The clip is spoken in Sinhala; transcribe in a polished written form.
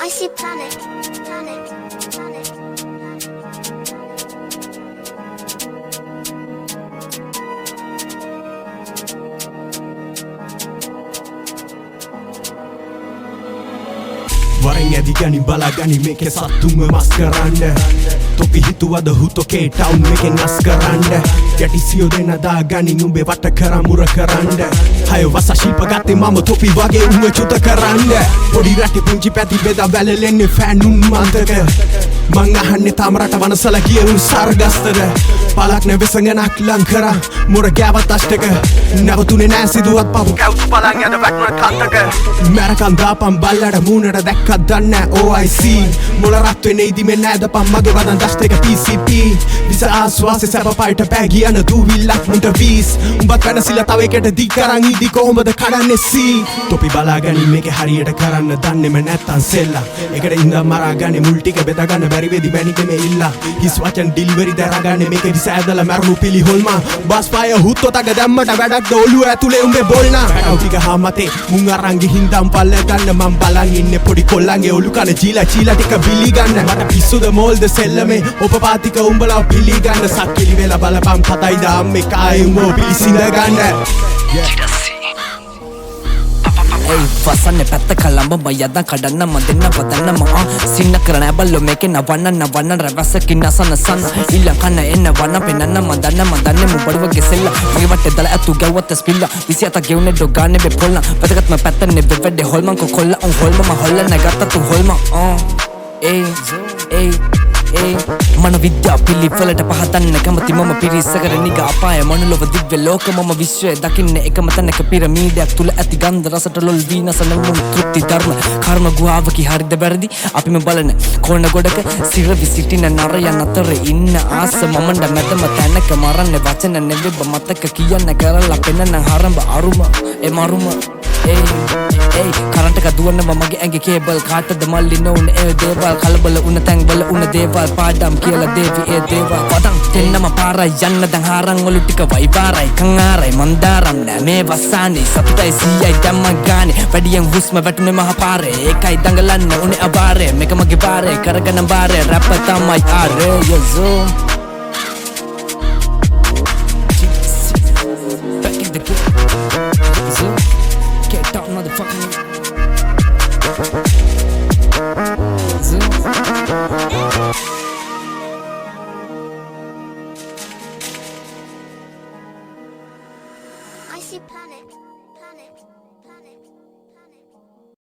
I see panic, panic, panic. වරෙන් ඇදි ගනි බලාගනි මේකේ සත්තුන්ව මස් කරන්න තොපි හිතුවද හුතොකේ ටවුන් එකෙන් අස් කරන්න යටි සියෝ දෙන දාගනි නුඹේ වට කරමුර කරන්න හය වස ශිල්ප ගත්තේ මම තොපි වගේ උඹ චුත කරන්න පොඩි රටේ පුංචි පැති බෙදා වැළලෙන්නේ ෆෑනුන් මන්තක මං අහන්නේ තාම රට වනසලා ගිය උන් සර්ගස්තර පලක් නැවෙසඟනක් ලං කරා මොර ගෑවත් අෂ්ටක නැවතුනේ නෑ සිදුවත් පපු කැවුතු පලන් යන වැටුණ කන්තක මැරකන් දාපන් බල්ලට මූණට දැක්කත් දන්නේ OIC මොල රත් වෙන්නේ ඉදි මෙන්න ඇදපන් මගේ වදන් දෂ්ට එක PCP විස ආස්වාසේ සැප පයිට පෑගි යන දූවිල්ලක් මුන්ට වීස් උඹත් වෙනසිලා තව එකට දී කරන් ඉදි කොහොමද කඩන්නේ සී තොපි බලාගනි මේකේ හරියට කරන්න දන්නේම නැත්තන් සෙල්ලා ඒකට ඉඳන් මරාගන්නේ මුල් ටික බෙදාගන්න බැරි වෙදි මැනිකේ මේ ඉල්ලා හිස් වචන ඩිලිවරි දරාගන්නේ මේකේ විස ඇදලා මරුණු පිළිහොල්මා බස් පය හුත්තොතක දැම්මට වැඩක්ද ඔළුව ඇතුලේ උඹේ බොල්නා පැනව ටික හාමතේ මුං අරන් ගිහින් දම් පල්ල ගන්න මං බලන් ඉන්නේ පොඩි කොල්ලන්ගේ ඔලු කන චීලා ටික බිලි ගන්න මට පිස්සුද මෝල්ද සෙල්ලමේ ඔපපාතික උඹලා පිලි ගන්න සක්කිලි වෙලා බලපන් පතයි දාම්මේ කායි උඹ පිලිසිඳ ගන්න Hey, fasanne පැත්ත කලඹ මයදන් කඩන්න මදෙන්න වදන්න මා සින්න කරන බල්ලෝ මේකේ නවන්න රවසකින් අසන සන්න ඉල්ල කන්න එන්න වන්න පෙන්නන්න මදන්න මුබඩුව ගෙසෙල්ල මගේ වටේ දල ඇතු ගැව්වත් ස්පිල්ල 27 ගෙවුනේ ඩොගානේ බේ පොල්න වැදගත්ම පැත්තනේ වෙවැඩේ හොල්මන් කොල්ල උන් හොල්ම හොල්ල නැගත්ත තු හොල්ම මන විද්‍යා පිළිවෙලට පහදන්න කැමති මම පිරිසකර නිග අපාය මනුලොව දිව්‍ය ලෝක මම විශ්වය දකින්න එකම තැනක පිරමීඩයක් තුල ඇති ගන්ධ රසට ලොල් වීනසන මුන් තෘප්ති ධර්ම කර්ම ගුහාවකි හරිද වැරදි අපිම බලන කොණ ගොඩක සිර විසිටින නරයන් අතර ඉන්න ආස මමණ්ඩ මැදම තැනක මරන්නේ වචන නෙවෙබ මතක කියන්න කරලා පෙන්නන හරඹ අරුම ඒ මරුම කරන්ටක දුවන්න මගේ ඇඟේ කේබල් කාටද මල්ලි නොඋන ඒ දේවල් කලබල උන තැන් වල උන දේවල් පාඩම් කියලා දේවි ඒ දේවල් වදන් දෙන්නම පාරයි යන්න දැන් හාරන් ඔලු ටික වයිබාරයි කන් ආරයි මන්දාරම් නෑ මේ වස්සානේ සතුටයි සීයයි දැම්ම ගානේ වැඩියෙන් හුස්ම වැටුනේ මහ පාරේ ඒකයි දඟලන්න උනේ අවාරේ මේක මගේ පාරේ කරගෙන බාරේ රැප් තමයි ආරේ යෝ motherfucking Zoom. I see panic, panic.